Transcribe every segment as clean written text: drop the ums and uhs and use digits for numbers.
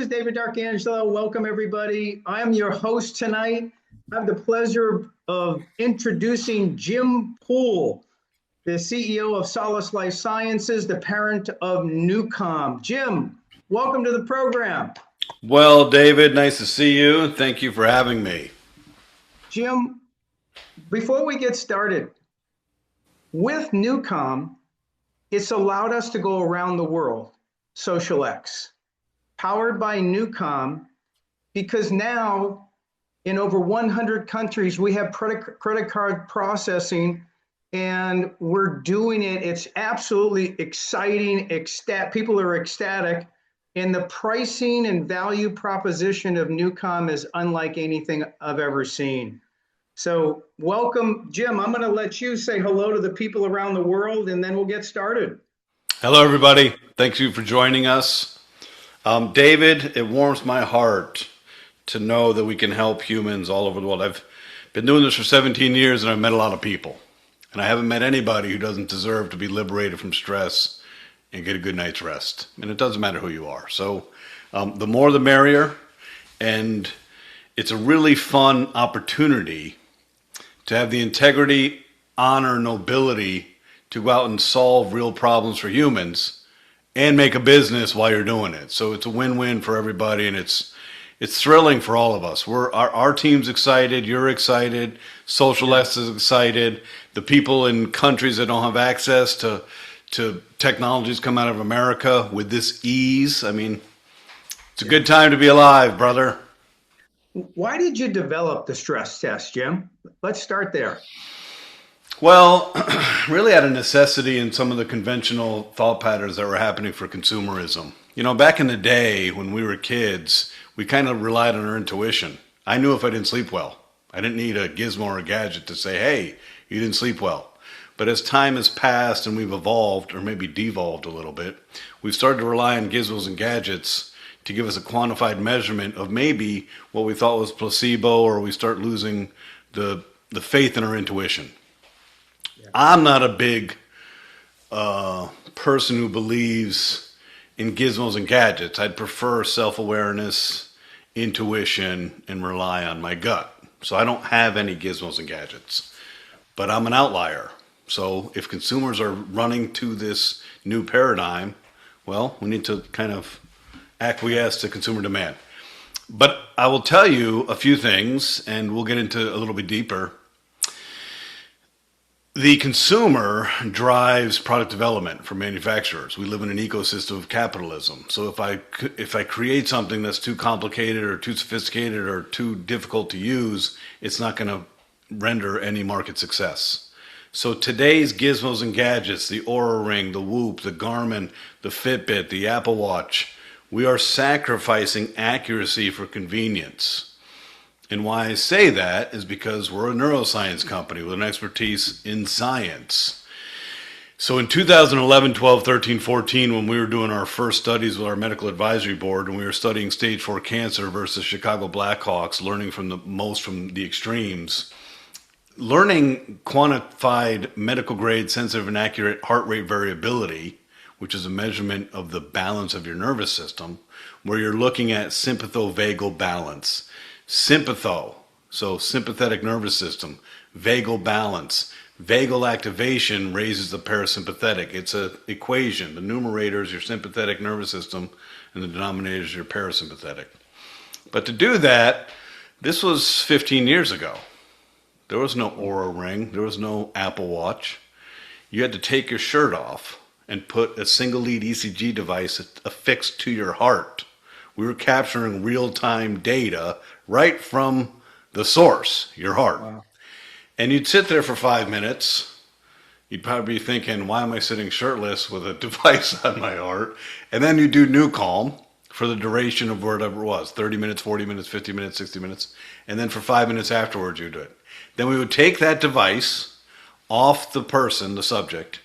is David D'Arcangelo. Welcome, everybody. I am your host tonight. I have the pleasure of introducing Jim Poole, the CEO of Solus Life Sciences, the parent of NuCalm. Jim, welcome to the program. Well, David, nice to see you. Thank you for having me. Jim, before we get started, with NuCalm, it's allowed us to go around the world, XosialX, powered by NuCalm, because now in over 100 countries, we have credit card processing, and we're doing it. It's absolutely exciting. People are ecstatic. And the pricing and value proposition of NuCalm is unlike anything I've ever seen. So welcome, Jim. I'm going to let you say hello to the people around the world, and then we'll get started. Hello, everybody. Thank you for joining us. David, it warms my heart to know that we can help humans all over the world. I've been doing this for 17 years, and I've met a lot of people. And I haven't met anybody who doesn't deserve to be liberated from stress and get a good night's rest. And it doesn't matter who you are. So the more the merrier. And it's a really fun opportunity to have the integrity, honor, nobility to go out and solve real problems for humans and make a business while you're doing it. So it's a win-win for everybody, and it's thrilling for all of us. Our team's excited, you're excited, XosialX is excited. The people in countries that don't have access to technologies come out of America with this ease. I mean, it's a good time to be alive, brother. Why did you develop the stress test, Jim? Let's start there. Well, really out of necessity in some of the conventional thought patterns that were happening for consumerism. You know, back in the day when we were kids, we kind of relied on our intuition. I knew if I didn't sleep well. I didn't need a gizmo or a gadget to say, hey, you didn't sleep well. But as time has passed and we've evolved, or maybe devolved a little bit, we've started to rely on gizmos and gadgets to give us a quantified measurement of maybe what we thought was placebo, or we start losing the faith in our intuition. Yeah. I'm not a big person who believes in gizmos and gadgets. I'd prefer self-awareness, intuition, and rely on my gut. So I don't have any gizmos and gadgets, but I'm an outlier. So if consumers are running to this new paradigm, well, we need to kind of acquiesce to consumer demand. But I will tell you a few things, and we'll get into a little bit deeper. The consumer drives product development for manufacturers. We live in an ecosystem of capitalism. So if I create something that's too complicated or too sophisticated or too difficult to use, it's not going to render any market success. So today's gizmos and gadgets, the Oura Ring, the Whoop, the Garmin, the Fitbit, the Apple Watch, we are sacrificing accuracy for convenience. And why I say that is because we're a neuroscience company with an expertise in science. So in 2011, 12, 13, 14, when we were doing our first studies with our medical advisory board, and we were studying stage 4 cancer versus Chicago Blackhawks, learning from the extremes, learning quantified medical grade sensitive and accurate heart rate variability, which is a measurement of the balance of your nervous system, where you're looking at sympathovagal balance. Sympatho, so sympathetic nervous system, vagal balance. Vagal activation raises the parasympathetic. It's an equation. The numerator is your sympathetic nervous system, and the denominator is your parasympathetic. But to do that, this was 15 years ago. There was no Oura Ring. There was no Apple Watch. You had to take your shirt off and put a single lead ECG device affixed to your heart. We were capturing real-time data right from the source, your heart. Wow. And you'd sit there for 5 minutes. You'd probably be thinking, why am I sitting shirtless with a device on my heart? And then you do NuCalm for the duration of whatever it was, 30 minutes, 40 minutes, 50 minutes, 60 minutes. And then for 5 minutes afterwards, you do it. Then we would take that device off the person, the subject,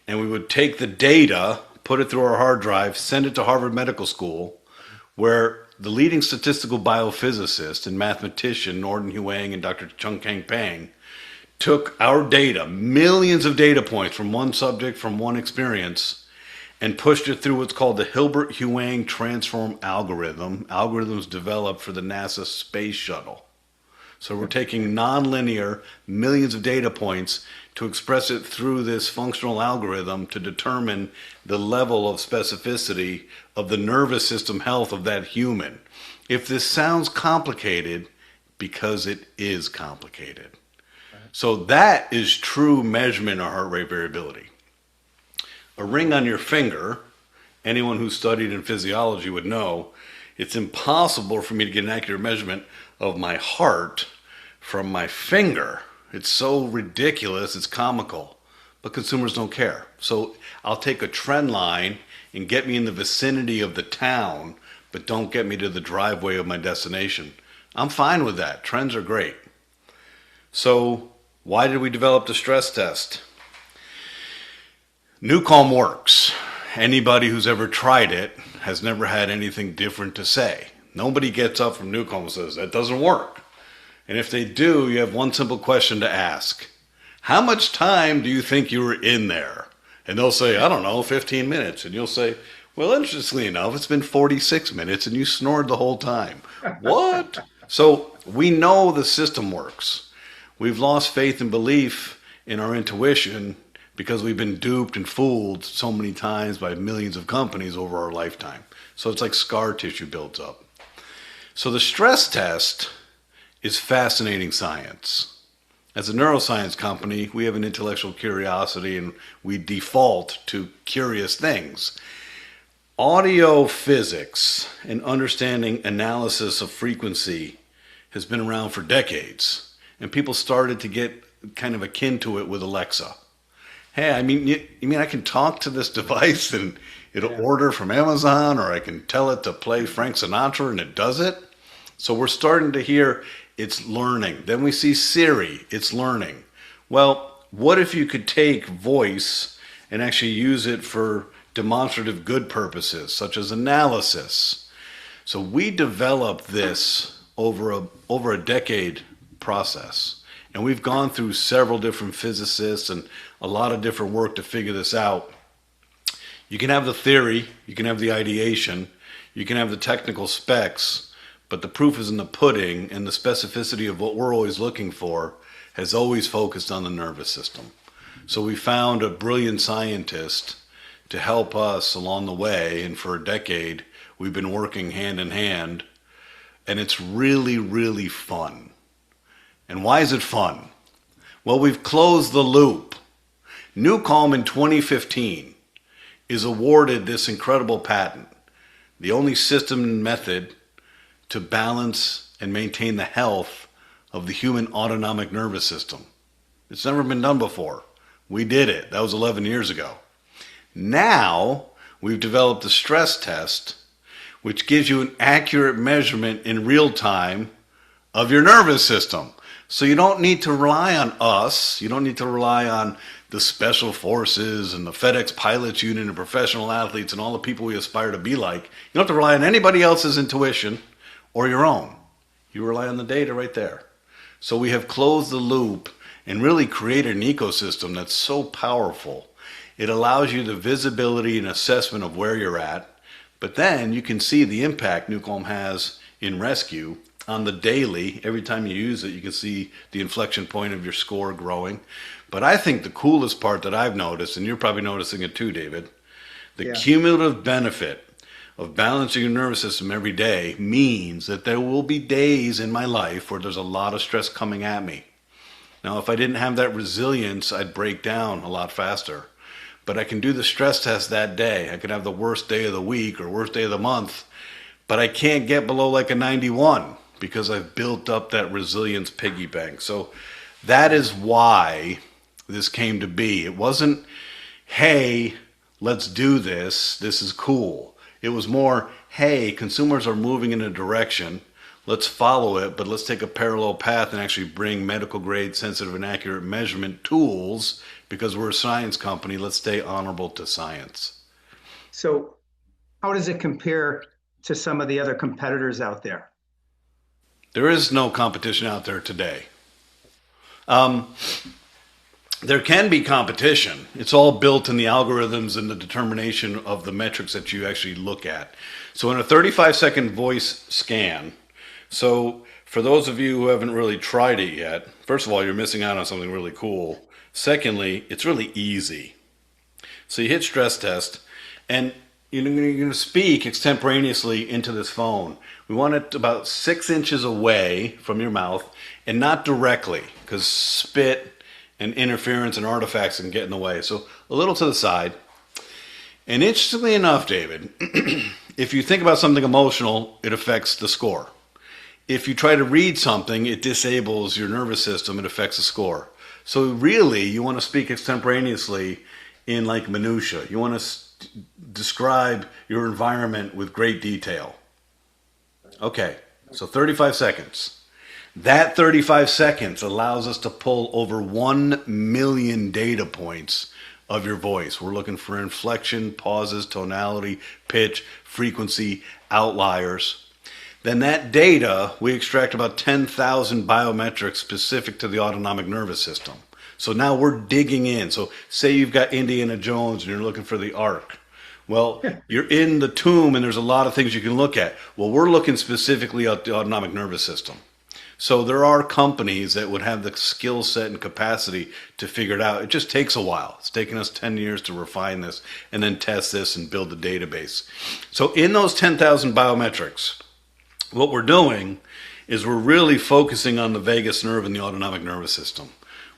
and we would take the data, put it through our hard drive, send it to Harvard Medical School, where the leading statistical biophysicist and mathematician, Norton Huang and Dr. Chung Kang Pang, took our data, millions of data points from one subject, from one experience, and pushed it through what's called the Hilbert-Huang transform algorithm. Algorithms developed for the NASA space shuttle. So we're taking nonlinear millions of data points to express it through this functional algorithm to determine the level of specificity of the nervous system health of that human. If this sounds complicated, because it is complicated. So that is true measurement of heart rate variability. A ring on your finger, anyone who's studied in physiology would know, it's impossible for me to get an accurate measurement of my heart from my finger. It's so ridiculous, it's comical, but consumers don't care. So I'll take a trend line and get me in the vicinity of the town, but don't get me to the driveway of my destination. I'm fine with that. Trends are great. So why did we develop the stress test? NuCalm works. Anybody who's ever tried it has never had anything different to say. Nobody gets up from NuCalm and says, that doesn't work. And if they do, you have one simple question to ask. How much time do you think you were in there? And they'll say, I don't know, 15 minutes. And you'll say, well, interestingly enough, it's been 46 minutes and you snored the whole time. What? So we know the system works. We've lost faith and belief in our intuition because we've been duped and fooled so many times by millions of companies over our lifetime. So it's like scar tissue builds up. So the stress test is fascinating science. As a neuroscience company, we have an intellectual curiosity and we default to curious things. Audio physics and understanding analysis of frequency has been around for decades, and people started to get kind of akin to it with Alexa. Hey, I mean, you mean I can talk to this device and it'll order from Amazon, or I can tell it to play Frank Sinatra and it does it? So we're starting to hear it's learning. Then we see Siri, it's learning. Well, what if you could take voice and actually use it for demonstrative good purposes, such as analysis? So we developed this over a decade process. And we've gone through several different physicists and a lot of different work to figure this out. You can have the theory, you can have the ideation, you can have the technical specs, but the proof is in the pudding, and the specificity of what we're always looking for has always focused on the nervous system. So we found a brilliant scientist to help us along the way, and for a decade we've been working hand in hand, and it's really, really fun. And why is it fun? Well, we've closed the loop. NuCalm in 2015 is awarded this incredible patent, the only system and method to balance and maintain the health of the human autonomic nervous system. It's never been done before. We did it. That was 11 years ago. Now we've developed the stress test, which gives you an accurate measurement in real time of your nervous system. So you don't need to rely on us. You don't need to rely on the special forces and the FedEx pilots unit and professional athletes and all the people we aspire to be like. You don't have to rely on anybody else's intuition or your own. You rely on the data right there. So we have closed the loop and really created an ecosystem that's so powerful. It allows you the visibility and assessment of where you're at, but then you can see the impact NuCalm has in rescue on the daily. Every time you use it, you can see the inflection point of your score growing. But I think the coolest part that I've noticed, and you're probably noticing it too, David, the cumulative benefit of balancing your nervous system every day means that there will be days in my life where there's a lot of stress coming at me. Now, if I didn't have that resilience, I'd break down a lot faster. But I can do the stress test that day. I could have the worst day of the week or worst day of the month, but I can't get below like a 91 because I've built up that resilience piggy bank. So that is why this came to be. It wasn't, hey, let's do this. This is cool. It was more, hey, consumers are moving in a direction. Let's follow it, but let's take a parallel path and actually bring medical grade, sensitive, and accurate measurement tools because we're a science company. Let's stay honorable to science. So how does it compare to some of the other competitors out there? There is no competition out there today. there can be competition. It's all built in the algorithms and the determination of the metrics that you actually look at. So in a 35-second voice scan, so for those of you who haven't really tried it yet, first of all, you're missing out on something really cool. Secondly, it's really easy. So you hit stress test, and you're going to speak extemporaneously into this phone. We want it about 6 inches away from your mouth and not directly, because spit and interference and artifacts can get in the way. So a little to the side. And interestingly enough, David, if you think about something emotional, it affects the score. If you try to read something, it disables your nervous system, it affects the score. So really, you want to speak extemporaneously in like minutia. You want to describe your environment with great detail. Okay, so 35 seconds. That 35 seconds allows us to pull over 1 million data points of your voice. We're looking for inflection, pauses, tonality, pitch, frequency, outliers. Then that data, we extract about 10,000 biometrics specific to the autonomic nervous system. So now we're digging in. So say you've got Indiana Jones and you're looking for the Ark. Well, you're in the tomb and there's a lot of things you can look at. Well, we're looking specifically at the autonomic nervous system. So there are companies that would have the skill set and capacity to figure it out. It just takes a while. It's taken us 10 years to refine this and then test this and build the database. So in those 10,000 biometrics, what we're doing is we're really focusing on the vagus nerve and the autonomic nervous system.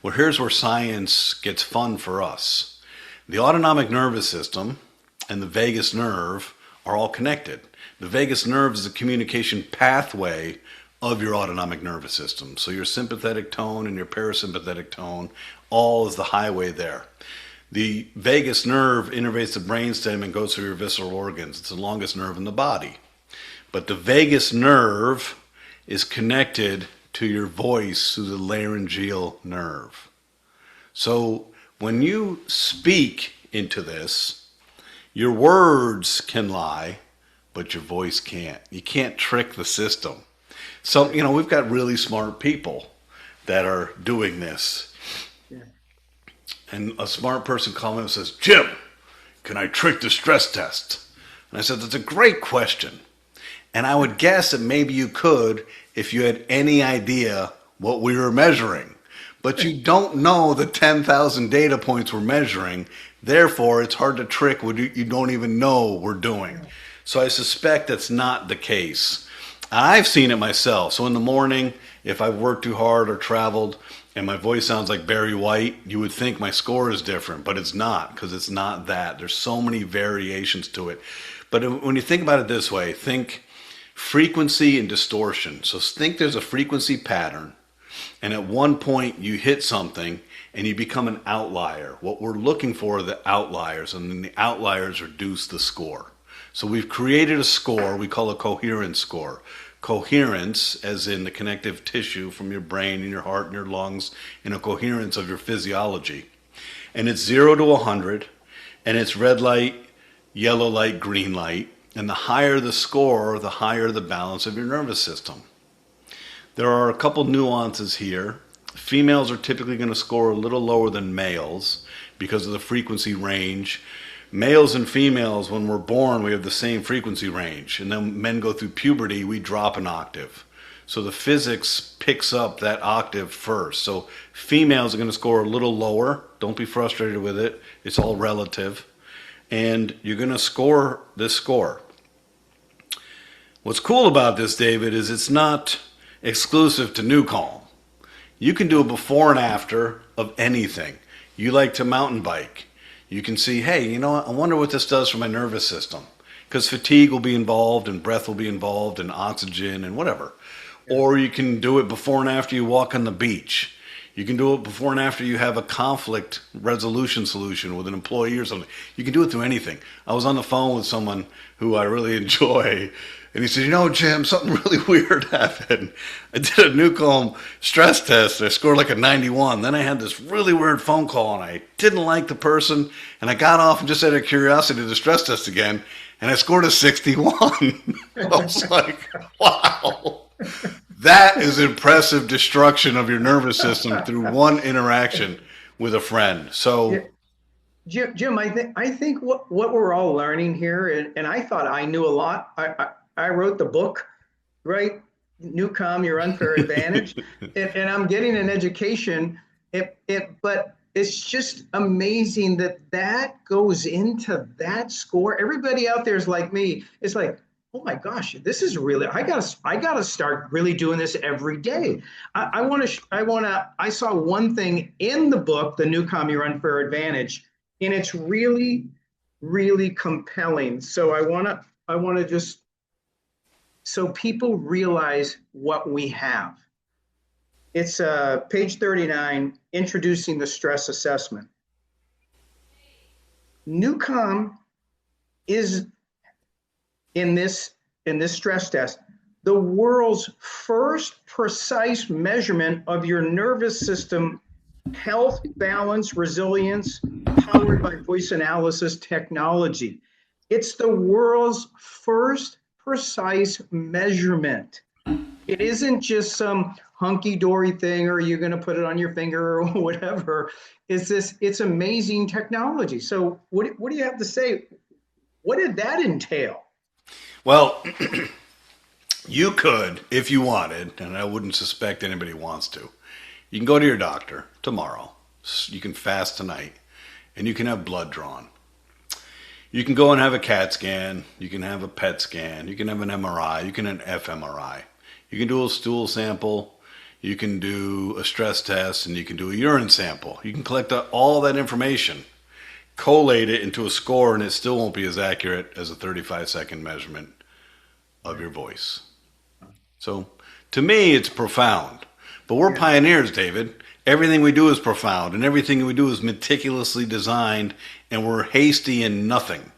Well, here's where science gets fun for us. The autonomic nervous system and the vagus nerve are all connected. The vagus nerve is the communication pathway of your autonomic nervous system. So your sympathetic tone and your parasympathetic tone, all is the highway there. The vagus nerve innervates the brainstem and goes through your visceral organs. It's the longest nerve in the body. But the vagus nerve is connected to your voice through the laryngeal nerve. So when you speak into this, your words can lie, but your voice can't. You can't trick the system. So, we've got really smart people that are doing this. Yeah. And a smart person called me and says, "Jim, can I trick the stress test?" And I said, "That's a great question. And I would guess that maybe you could if you had any idea what we were measuring. But you don't know the 10,000 data points we're measuring. Therefore, it's hard to trick what you don't even know we're doing." So I suspect that's not the case. I've seen it myself. So in the morning, if I've worked too hard or traveled and my voice sounds like Barry White, you would think my score is different, but it's not, because it's not that. There's so many variations to it. But when you think about it this way, think frequency and distortion. So think there's a frequency pattern, and at one point you hit something and you become an outlier. What we're looking for are the outliers, and then the outliers reduce the score. So we've created a score we call a coherence score. Coherence, as in the connective tissue from your brain and your heart and your lungs, and a coherence of your physiology. And it's 0 to 100, and it's red light, yellow light, green light. And the higher the score, the higher the balance of your nervous system. There are a couple nuances here. Females are typically going to score a little lower than males because of the frequency range. Males and females, when we're born, we have the same frequency range. And then men go through puberty, we drop an octave. So the physics picks up that octave first. So females are going to score a little lower. Don't be frustrated with it. It's all relative. And you're going to score this score. What's cool about this, David, is it's not exclusive to NuCalm. You can do a before and after of anything. You like to mountain bike. You can see, hey, I wonder what this does for my nervous system. Because fatigue will be involved, and breath will be involved, and oxygen, and whatever. Or you can do it before and after you walk on the beach. You can do it before and after you have a conflict resolution solution with an employee or something. You can do it through anything. I was on the phone with someone who I really enjoy, and he said, Jim, something really weird happened. I did a NuCalm stress test. I scored like a 91. Then I had this really weird phone call, and I didn't like the person, and I got off and just out of curiosity did the stress test again, and I scored a 61. I was like, wow. That is impressive destruction of your nervous system through one interaction with a friend. So Jim, I think what we're all learning here, and I thought I knew a lot. I wrote the book, right? NuCalm, Your Unfair Advantage, and I'm getting an education. But it's just amazing that that goes into that score. Everybody out there is like me. It's like, oh my gosh, this is really. I gotta start really doing this every day. I saw one thing in the book, the NuCalm, Your Unfair Advantage, and it's really, really compelling. So I wanna just so people realize what we have. It's page 39, introducing the stress assessment. NuCalm is in this stress test the world's first precise measurement of your nervous system health, balance, resilience, powered by voice analysis technology. It's the world's first precise measurement. It isn't just some hunky-dory thing, or you're going to put it on your finger or whatever. It's amazing technology. So what do you have to say? What did that entail? well, you could, if you wanted, and I wouldn't suspect anybody wants to. You can go to your doctor tomorrow. You can fast tonight, and you can have blood drawn. You can go and have a CAT scan. You can have a PET scan. You can have an MRI. You can have an fMRI. You can do a stool sample. You can do a stress test, and you can do a urine sample. You can collect all that information, collate it into a score, and it still won't be as accurate as a 35-second measurement of your voice. So to me, it's profound. But we're pioneers, David. Everything we do is profound, and everything we do is meticulously designed, and we're hasty in nothing.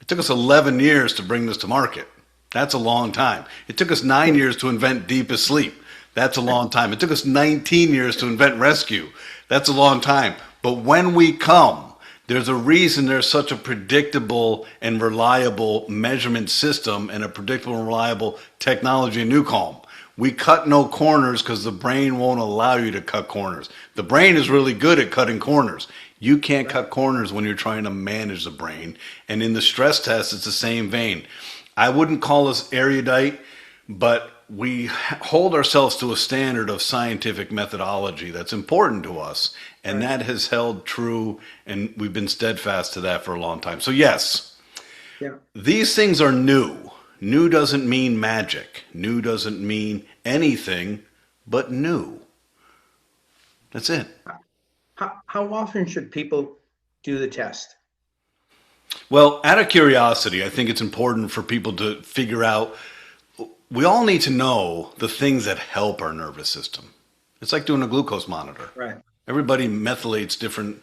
It took us 11 years to bring this to market. That's a long time. It took us 9 years to invent deepest sleep. That's a long time. It took us 19 years to invent rescue. That's a long time. But when we come, there's a reason there's such a predictable and reliable measurement system and a predictable and reliable technology in NuCalm. We cut no corners because the brain won't allow you to cut corners. The brain is really good at cutting corners. You can't cut corners when you're trying to manage the brain. And in the stress test, it's the same vein. I wouldn't call us erudite, but we hold ourselves to a standard of scientific methodology that's important to us. And that has held true, and we've been steadfast to that for a long time. So yes, these things are new. New doesn't mean magic. New doesn't mean anything but new. That's it. How often should people do the test? Well, out of curiosity, I think it's important for people to figure out, we all need to know the things that help our nervous system. It's like doing a glucose monitor. Right. Everybody methylates different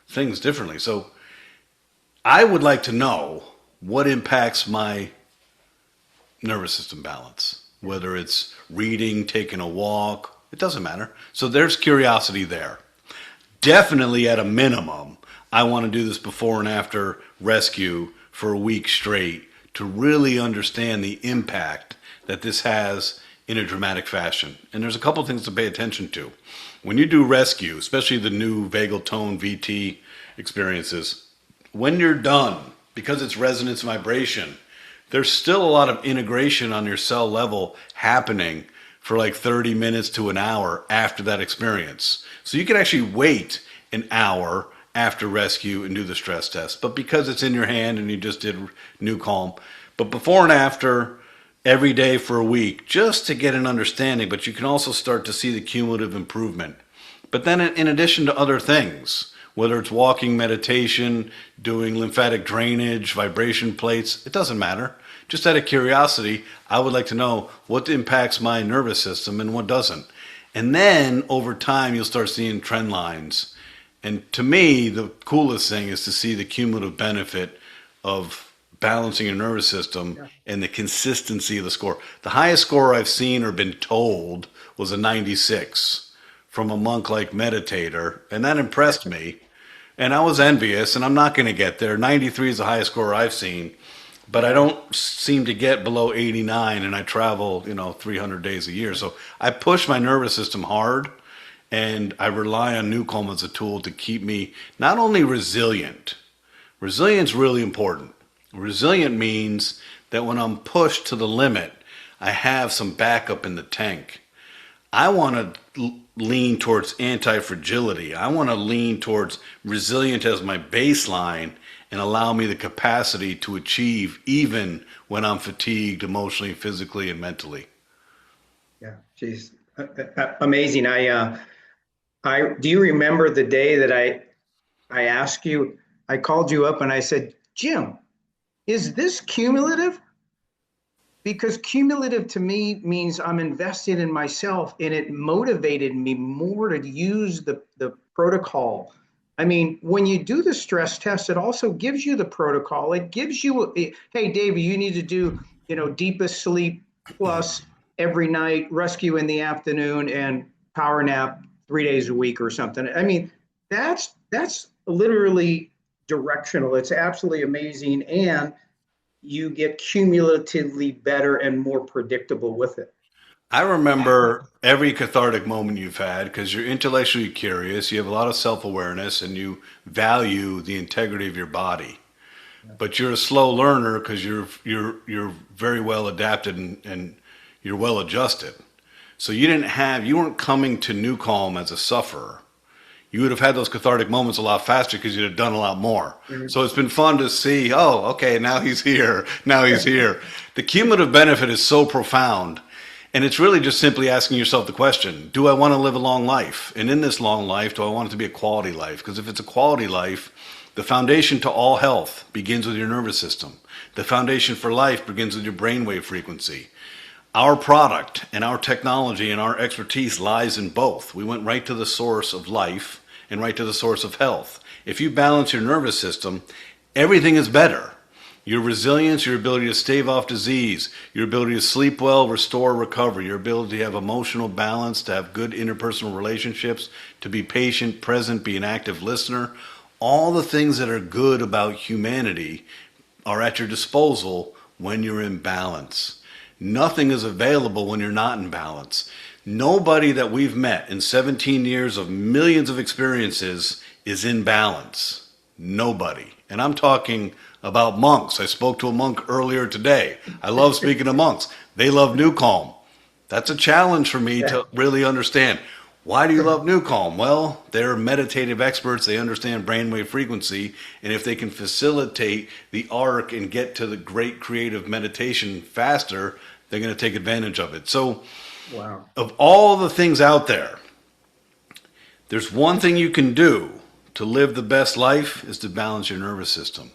things differently. So I would like to know what impacts my nervous system balance, whether it's reading, taking a walk, it doesn't matter. So there's curiosity there. Definitely at a minimum, I want to do this before and after rescue for a week straight to really understand the impact that this has in a dramatic fashion. And there's a couple things to pay attention to. When you do rescue, especially the new vagal tone VT experiences, when you're done, because it's resonance vibration, there's still a lot of integration on your cell level happening for like 30 minutes to an hour after that experience. So you can actually wait an hour after rescue and do the stress test. But because it's in your hand and you just did NuCalm, but before and after, every day for a week, just to get an understanding. But you can also start to see the cumulative improvement. But then in addition to other things, whether it's walking, meditation, doing lymphatic drainage, vibration plates, it doesn't matter. Just out of curiosity, I would like to know what impacts my nervous system and what doesn't. And then over time, you'll start seeing trend lines. And to me, the coolest thing is to see the cumulative benefit of balancing your nervous system and the consistency of the score. The highest score I've seen or been told was a 96 from a monk-like meditator, and that impressed me. And I was envious, and I'm not going to get there. 93 is the highest score I've seen, but I don't seem to get below 89, and I travel, 300 days a year. So I push my nervous system hard, And I rely on NuCalm as a tool to keep me not only resilient, resilience really important. Resilient means that when I'm pushed to the limit, I have some backup in the tank. I want to lean towards anti-fragility. I want to lean towards resilient as my baseline and allow me the capacity to achieve even when I'm fatigued emotionally, physically, and mentally. Yeah, geez, amazing. Do you remember the day that I asked you, I called you up and I said, Jim, is this cumulative? Because cumulative to me means I'm invested in myself, and it motivated me more to use the protocol. I mean, when you do the stress test, it also gives you the protocol. It gives you, hey, David, you need to do, deepest sleep plus every night, rescue in the afternoon, and power nap 3 days a week or something. I mean, that's literally directional. It's absolutely amazing. And you get cumulatively better and more predictable with it. I remember every cathartic moment you've had because you're intellectually curious, you have a lot of self-awareness, and you value the integrity of your body. But you're a slow learner because you're very well adapted and you're well adjusted. So you weren't coming to NuCalm as a sufferer. You would have had those cathartic moments a lot faster because you'd have done a lot more. Mm-hmm. So it's been fun to see, oh, okay, now he's here. Now he's here. The cumulative benefit is so profound. And it's really just simply asking yourself the question, do I want to live a long life? And in this long life, do I want it to be a quality life? Because if it's a quality life, the foundation to all health begins with your nervous system. The foundation for life begins with your brainwave frequency. Our product and our technology and our expertise lies in both. We went right to the source of life and right to the source of health. If you balance your nervous system, everything is better. Your resilience, your ability to stave off disease, your ability to sleep well, restore, recover, your ability to have emotional balance, to have good interpersonal relationships, to be patient, present, be an active listener, all the things that are good about humanity are at your disposal when you're in balance. Nothing is available when you're not in balance. Nobody that we've met in 17 years of millions of experiences is in balance. Nobody. And I'm talking about monks. I spoke to a monk earlier today. I love speaking to monks. They love NuCalm. That's a challenge for me to really understand. Why do you love NuCalm? Well, they're meditative experts. They understand brainwave frequency. And if they can facilitate the arc and get to the great creative meditation faster, they're going to take advantage of it. So, wow. Of all the things out there, there's one thing you can do to live the best life is to balance your nervous system.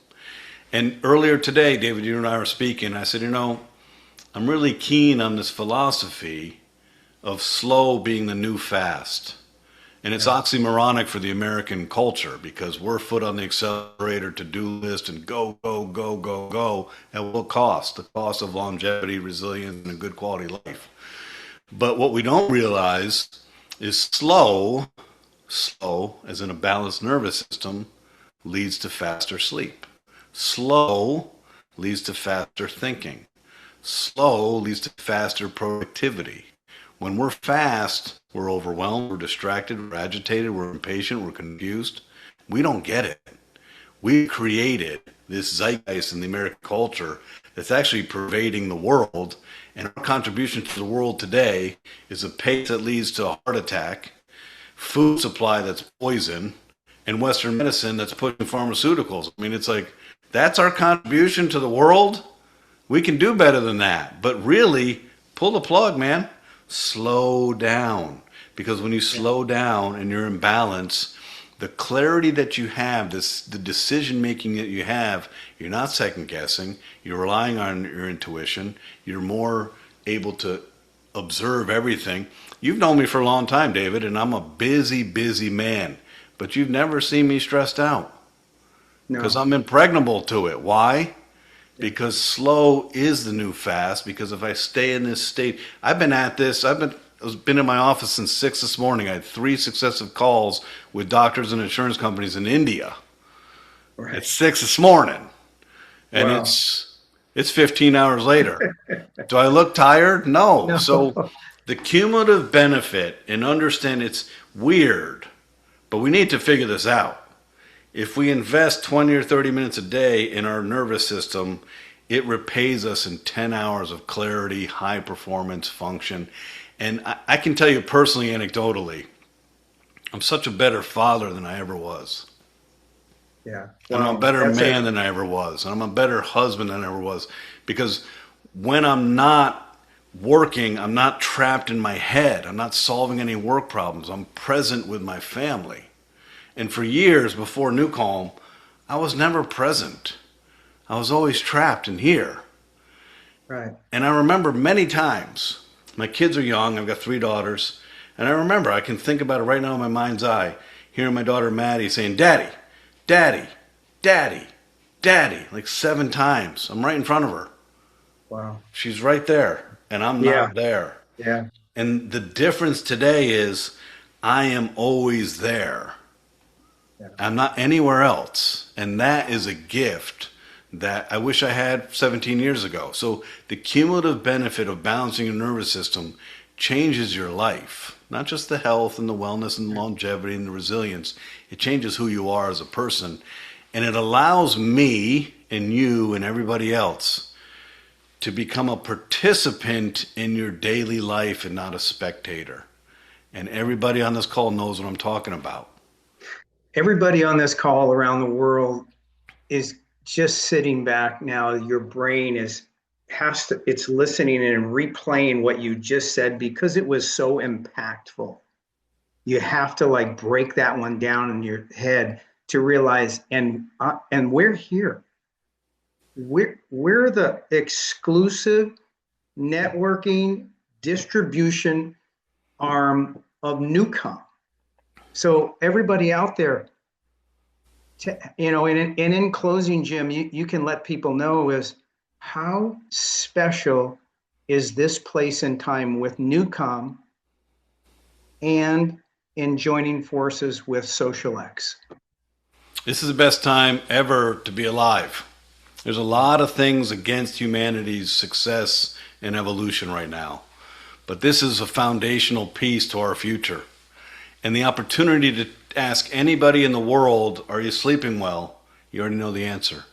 And earlier today, David, you and I were speaking. I said, I'm really keen on this philosophy of slow being the new fast. And it's oxymoronic for the American culture because we're foot on the accelerator, to-do list, and go, go, go, go, go. At what cost? The cost of longevity, resilience, and a good quality life. But what we don't realize is slow, as in a balanced nervous system, leads to faster sleep. Slow leads to faster thinking. Slow leads to faster productivity. When we're fast, we're overwhelmed, we're distracted, we're agitated, we're impatient, we're confused. We don't get it. We created this zeitgeist in the American culture that's actually pervading the world, and our contribution to the world today is a pace that leads to a heart attack, food supply that's poison, and Western medicine that's pushing pharmaceuticals. I mean, it's like, that's our contribution to the world? We can do better than that. But really, pull the plug, man. Slow down. Because when you slow down and you're in balance, the clarity that you have, the decision making that you have, you're not second guessing, you're relying on your intuition, you're more able to observe everything. You've known me for a long time, David, and I'm a busy, busy man. But you've never seen me stressed out. Because I'm impregnable to it. Why? Because slow is the new fast. Because if I stay in this state, I've been at this. I've been in my office since 6 this morning. I had 3 successive calls with doctors and insurance companies in India. Right. At 6 this morning, and it's 15 hours later. Do I look tired? No. So The cumulative benefit, and understand it's weird, but we need to figure this out. If we invest 20 or 30 minutes a day in our nervous system, it repays us in 10 hours of clarity, high performance function. And I can tell you personally, anecdotally, I'm such a better father than I ever was. Yeah. And I'm a better man than I ever was. And I'm a better husband than I ever was. Because when I'm not working, I'm not trapped in my head. I'm not solving any work problems. I'm present with my family. And for years before NuCalm, I was never present. I was always trapped in here. Right. And I remember many times, my kids are young, I've got 3 daughters, and I remember, I can think about it right now in my mind's eye, hearing my daughter Maddie saying, Daddy, Daddy, Daddy, Daddy, like 7 times. I'm right in front of her. Wow. She's right there, and I'm not there. Yeah. And the difference today is I am always there. Yeah. I'm not anywhere else. And that is a gift that I wish I had 17 years ago. So the cumulative benefit of balancing your nervous system changes your life. Not just the health and the wellness and the longevity and the resilience. It changes who you are as a person. And it allows me and you and everybody else to become a participant in your daily life and not a spectator. And everybody on this call knows what I'm talking about. Everybody on this call around the world is just sitting back now. Your brain it's listening and replaying what you just said because it was so impactful. You have to like break that one down in your head to realize, and we're here. We're the exclusive networking distribution arm of NuCalm. So everybody out there, and in closing, Jim, you can let people know is how special is this place and time with NuCalm and in joining forces with XosialX. This is the best time ever to be alive. There's a lot of things against humanity's success and evolution right now. But this is a foundational piece to our future. And the opportunity to ask anybody in the world, are you sleeping well? You already know the answer.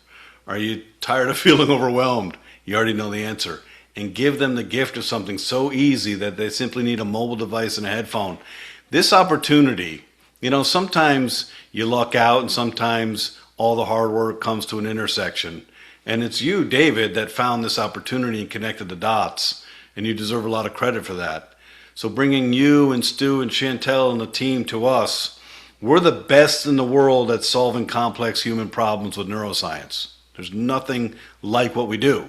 Are you tired of feeling overwhelmed? You already know the answer. And give them the gift of something so easy that they simply need a mobile device and a headphone. This opportunity, sometimes you luck out and sometimes all the hard work comes to an intersection. And it's you, David, that found this opportunity and connected the dots. And you deserve a lot of credit for that. So bringing you and Stu and Chantel and the team to us, we're the best in the world at solving complex human problems with neuroscience. There's nothing like what we do.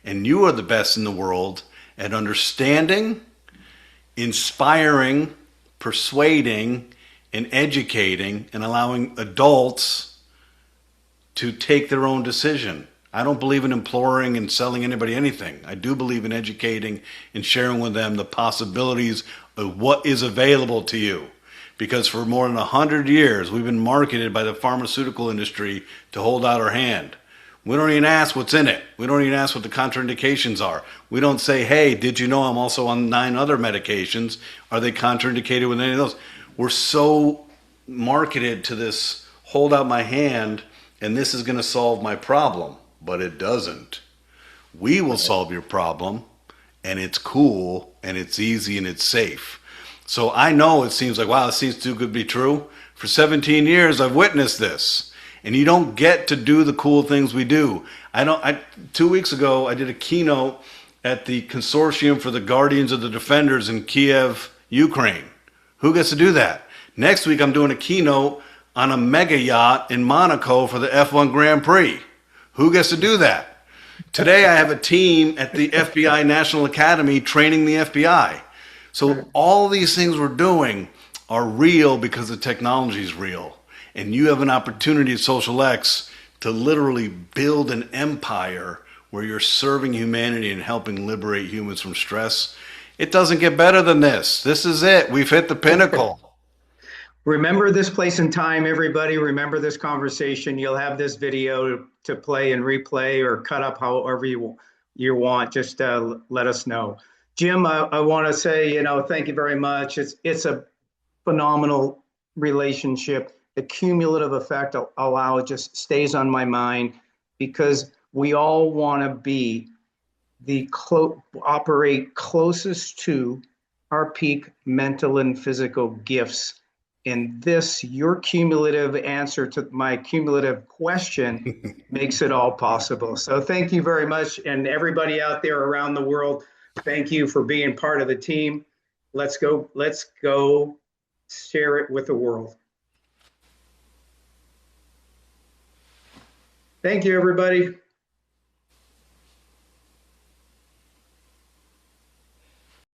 And you are the best in the world at understanding, inspiring, persuading, and educating, and allowing adults to take their own decision. I don't believe in imploring and selling anybody anything. I do believe in educating and sharing with them the possibilities of what is available to you. Because for more than 100 years, we've been marketed by the pharmaceutical industry to hold out our hand. We don't even ask what's in it. We don't even ask what the contraindications are. We don't say, hey, did you know I'm also on 9 other medications? Are they contraindicated with any of those? We're so marketed to this, hold out my hand, and this is going to solve my problem. But it doesn't. We will solve your problem, and it's cool, and it's easy, and it's safe. So I know it seems like, wow, this seems too good to be true. For 17 years, I've witnessed this. And you don't get to do the cool things we do. 2 weeks ago, I did a keynote at the Consortium for the Guardians of the Defenders in Kiev, Ukraine. Who gets to do that? Next week, I'm doing a keynote on a mega yacht in Monaco for the F1 Grand Prix. Who gets to do that? Today, I have a team at the FBI National Academy training the FBI. So all these things we're doing are real because the technology is real. And you have an opportunity at XosialX to literally build an empire where you're serving humanity and helping liberate humans from stress. It doesn't get better than this. This is it. We've hit the pinnacle. Remember this place and time, everybody. Remember this conversation. You'll have this video to play and replay or cut up however you want. Just let us know. Jim, I want to say, thank you very much. It's a phenomenal relationship. The cumulative effect allow it just stays on my mind because we all want to be operate closest to our peak mental and physical gifts. And this, your cumulative answer to my cumulative question makes it all possible. So thank you very much. And everybody out there around the world, thank you for being part of the team. Let's go share it with the world. Thank you, everybody.